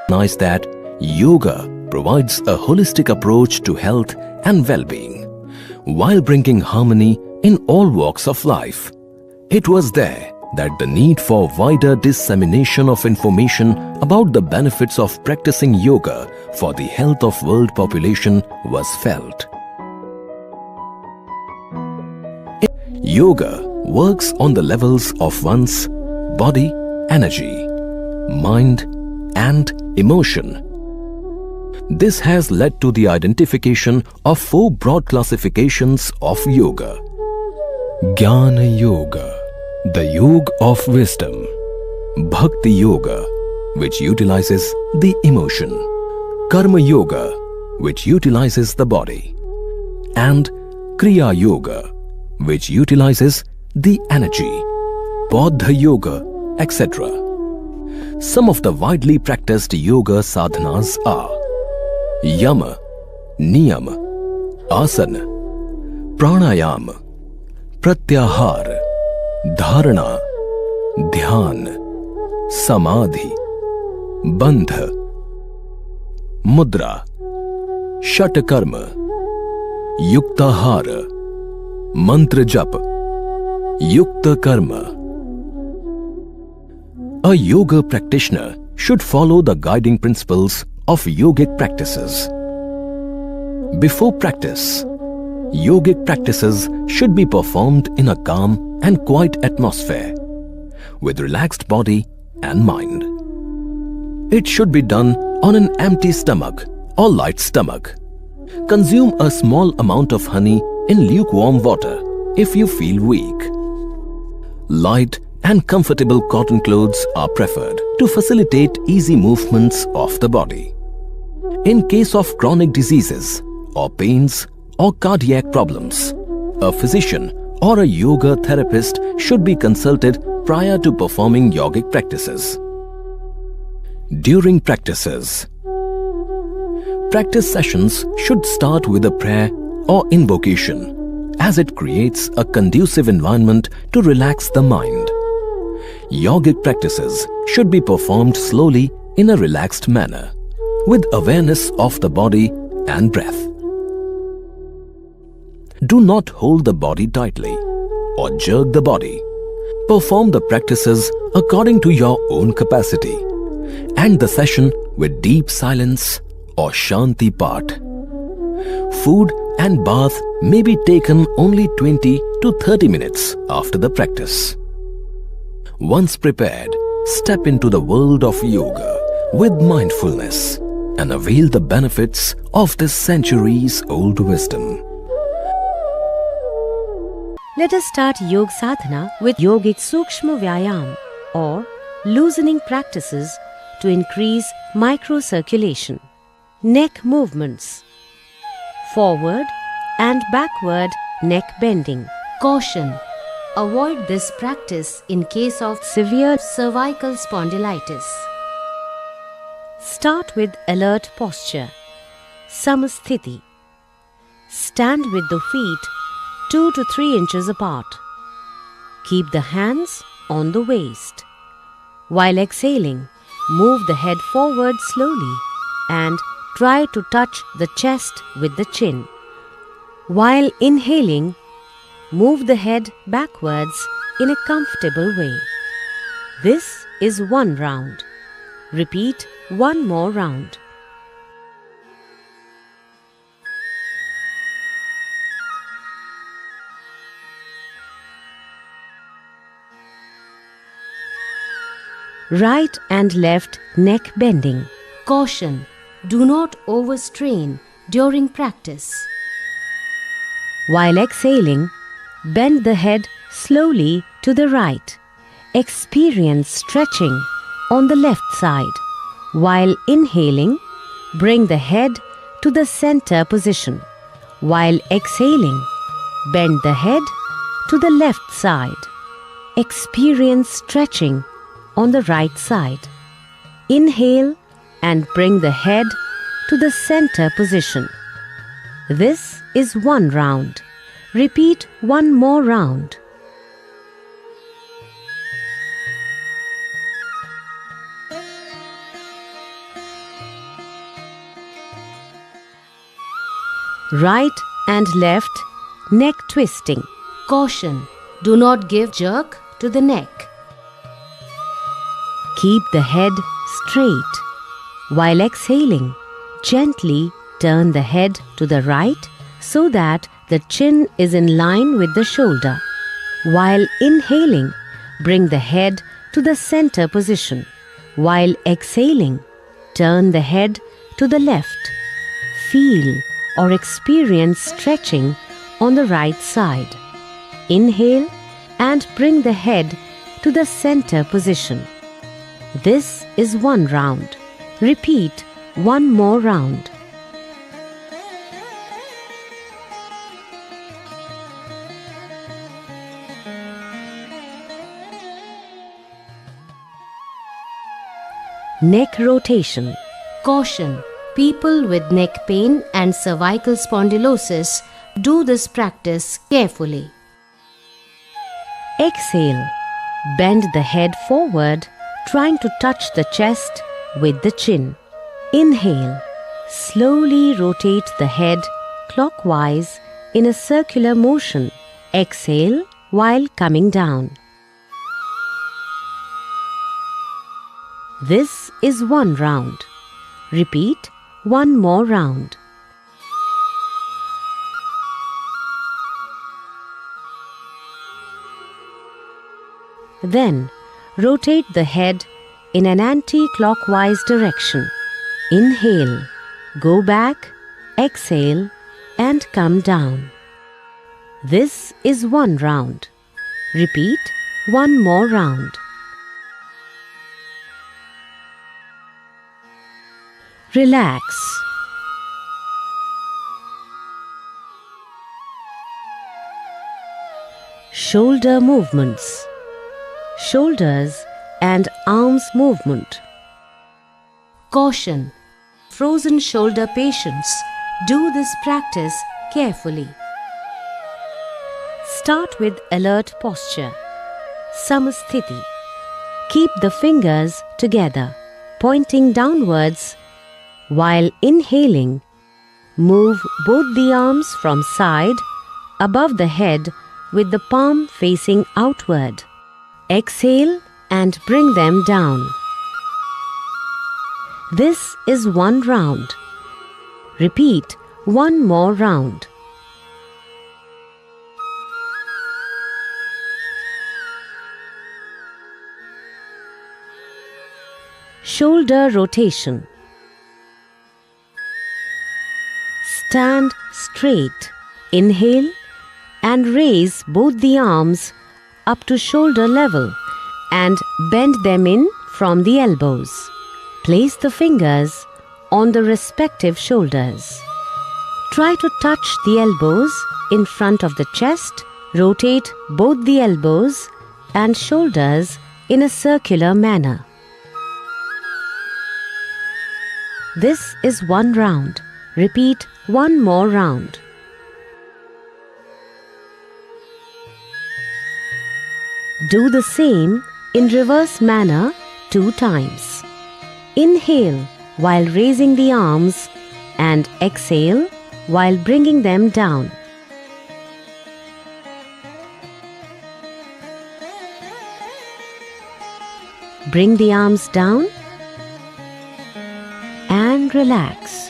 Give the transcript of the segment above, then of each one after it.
recognize that yoga provides a holistic approach to health and well-being, while bringing harmony in all walks of life. It was there that the need for wider dissemination of information about the benefits of practicing yoga for the health of world population was felt. Yoga works on the levels of one's body, energy, mind, and emotion. This has led to the identification of 4 broad classifications of yoga. Jnana Yoga, the yoga of wisdom. Bhakti Yoga, which utilizes the emotion. Karma Yoga, which utilizes the body. And Kriya Yoga, which utilizes the energy. Bodha Yoga, etc. Some of the widely practiced yoga sadhanas are Yama, Niyama, Asana, Pranayama, Pratyahara, Dharana, Dhyan, Samadhi, Bandha, Mudra, Shatakarma, Yuktahara, Mantra Jap, Yukta Karma. A yoga practitioner should follow the guiding principles of yogic practices. Before practice, yogic practices should be performed in a calm and quiet atmosphere, with relaxed body and mind. It should be done on an empty stomach or light stomach. Consume a small amount of honey in lukewarm water if you feel weak. Light and comfortable cotton clothes are preferred to facilitate easy movements of the body. In case of chronic diseases or pains or cardiac problems, a physician or a yoga therapist should be consulted prior to performing yogic practices. During practices, practice sessions should start with a prayer or invocation, as it creates a conducive environment to relax the mind. Yogic practices should be performed slowly in a relaxed manner, with awareness of the body and breath. Do not hold the body tightly or jerk the body. Perform the practices according to your own capacity. End the session with deep silence or Shanti Path. Food and bath may be taken only 20 to 30 minutes after the practice. Once prepared, step into the world of yoga with mindfulness and avail the benefits of this centuries-old wisdom. Let us start Yoga Sadhana with Yogic Sukshma Vyayam, or loosening practices to increase microcirculation. Neck movements. Forward and backward neck bending. Caution: avoid this practice in case of severe cervical spondylitis. Start with alert posture. Samasthiti. Stand with the feet 2 to 3 inches apart. Keep the hands on the waist. While exhaling, move the head forward slowly and try to touch the chest with the chin. While inhaling, move the head backwards in a comfortable way. This is 1 round. Repeat 1 more round. Right and left neck bending. Caution: do not overstrain during practice. While exhaling, bend the head slowly to the right. Experience stretching on the left side. While inhaling, bring the head to the center position. While exhaling, bend the head to the left side. Experience stretching on the right side. Inhale and bring the head to the center position. This is 1 round. Repeat 1 more round. Right and left, neck twisting. Caution, do not give jerk to the neck. Keep the head straight. While exhaling, gently turn the head to the right so that the chin is in line with the shoulder. While inhaling, bring the head to the center position. While exhaling, turn the head to the left. Feel or experience stretching on the right side. Inhale and bring the head to the center position. This is one round. Repeat one more round. Neck rotation. Caution, people with neck pain and cervical spondylosis, do this practice carefully. Exhale. Bend the head forward, trying to touch the chest with the chin. Inhale. Slowly rotate the head clockwise in a circular motion. Exhale while coming down. This is one round. Repeat one more round. Then, rotate the head in an anti-clockwise direction. Inhale, go back, exhale, and come down. This is one round. Repeat one more round. Relax. Shoulder movements. Shoulders and arms movement. Caution, frozen shoulder patients, do this practice carefully. Start with alert posture. Samasthiti. Keep the fingers together, pointing downwards. While inhaling, move both the arms from side above the head with the palm facing outward. Exhale and bring them down. This is one round. Repeat one more round. Shoulder rotation. Stand straight. Inhale and raise both the arms up to shoulder level and bend them in from the elbows. Place the fingers on the respective shoulders. Try to touch the elbows in front of the chest. Rotate both the elbows and shoulders in a circular manner. This is one round. Repeat one more round. Do the same in reverse manner 2 times. Inhale while raising the arms and exhale while bringing them down. Bring the arms down and relax.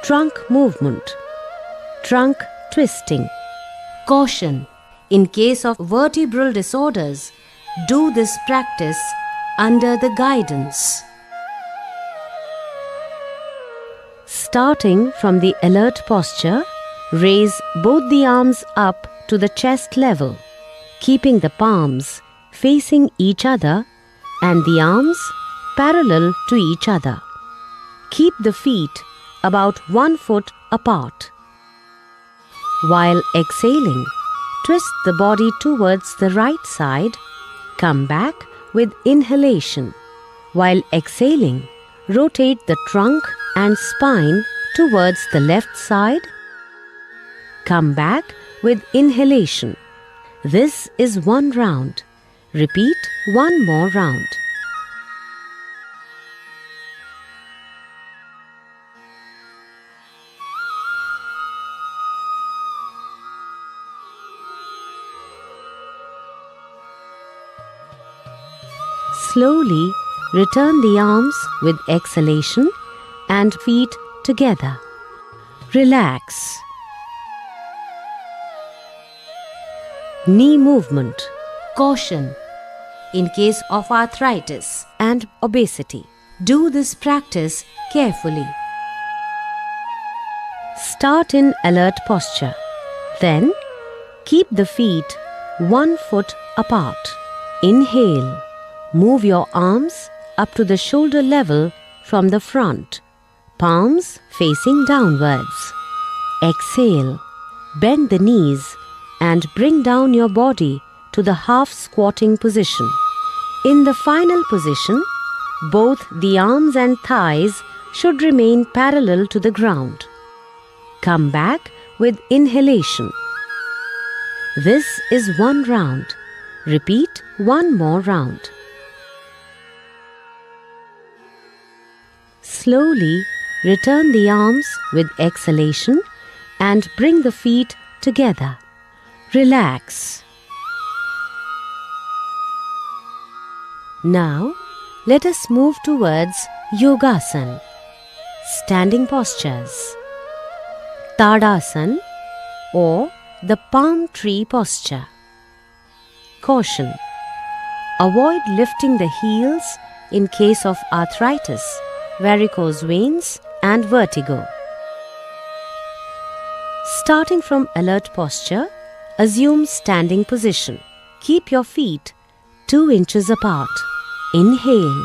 Trunk movement. Trunk twisting. Caution, in case of vertebral disorders, do this practice under the guidance. Starting from the alert posture, raise both the arms up to the chest level, keeping the palms facing each other and the arms parallel to each other. Keep the feet about 1 foot apart. While exhaling, twist the body towards the right side. Come back with inhalation. While exhaling, rotate the trunk and spine towards the left side. Come back with inhalation. This is one round. Repeat one more round. Slowly return the arms with exhalation and feet together. Relax. Knee movement. Caution. In case of arthritis and obesity, do this practice carefully. Start in alert posture. Then, keep the feet 1 foot apart. Inhale. Move your arms up to the shoulder level from the front, palms facing downwards. Exhale. Bend the knees and bring down your body to the half squatting position. In the final position, both the arms and thighs should remain parallel to the ground. Come back with inhalation. This is 1 round. Repeat 1 more round. Slowly return the arms with exhalation and bring the feet together. Relax. Now, let us move towards Yogasana, standing postures. Tadasana or the palm tree posture. Caution. Avoid lifting the heels in case of arthritis, varicose veins and vertigo. Starting from alert posture, assume standing position. Keep your feet 2 inches apart. Inhale.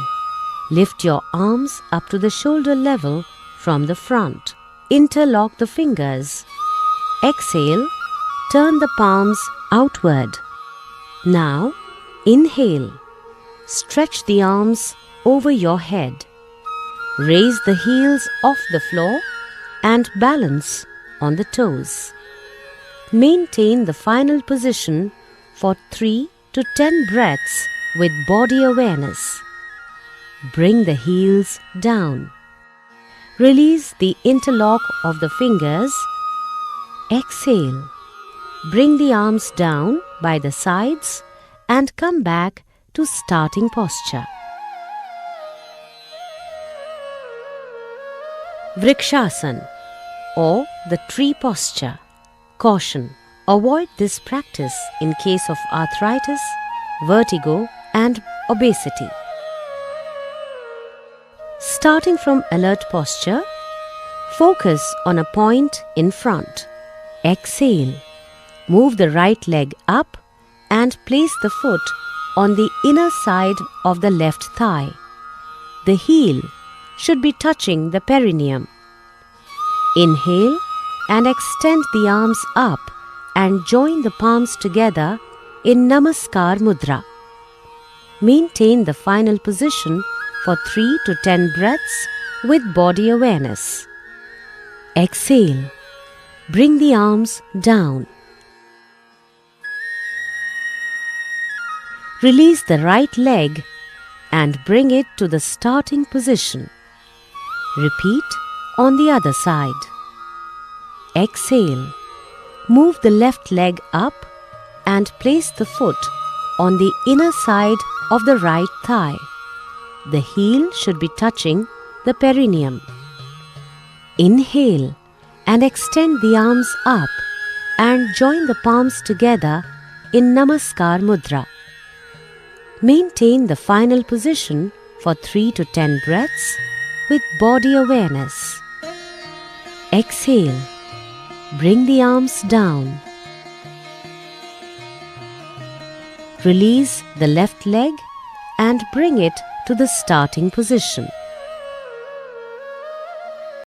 Lift your arms up to the shoulder level from the front. Interlock the fingers. Exhale. Turn the palms outward. Now, inhale. Stretch the arms over your head. Raise the heels off the floor and balance on the toes. Maintain the final position for 3 to 10 breaths with body awareness. Bring the heels down. Release the interlock of the fingers. Exhale. Bring the arms down by the sides and come back to starting posture. Vrikshasana or the tree posture. Caution. Avoid this practice in case of arthritis, vertigo and obesity. Starting from alert posture, focus on a point in front. Exhale. Move the right leg up and place the foot on the inner side of the left thigh. The heel should be touching the perineum. Inhale and extend the arms up and join the palms together in Namaskar Mudra. Maintain the final position for 3 to 10 breaths with body awareness. Exhale. Bring the arms down. Release the right leg and bring it to the starting position. Repeat on the other side. Exhale. Move the left leg up and place the foot on the inner side of the right thigh. The heel should be touching the perineum. Inhale and extend the arms up and join the palms together in Namaskar Mudra. Maintain the final position for 3 to 10 breaths with body awareness. Exhale. Bring the arms down. Release the left leg and bring it to the starting position.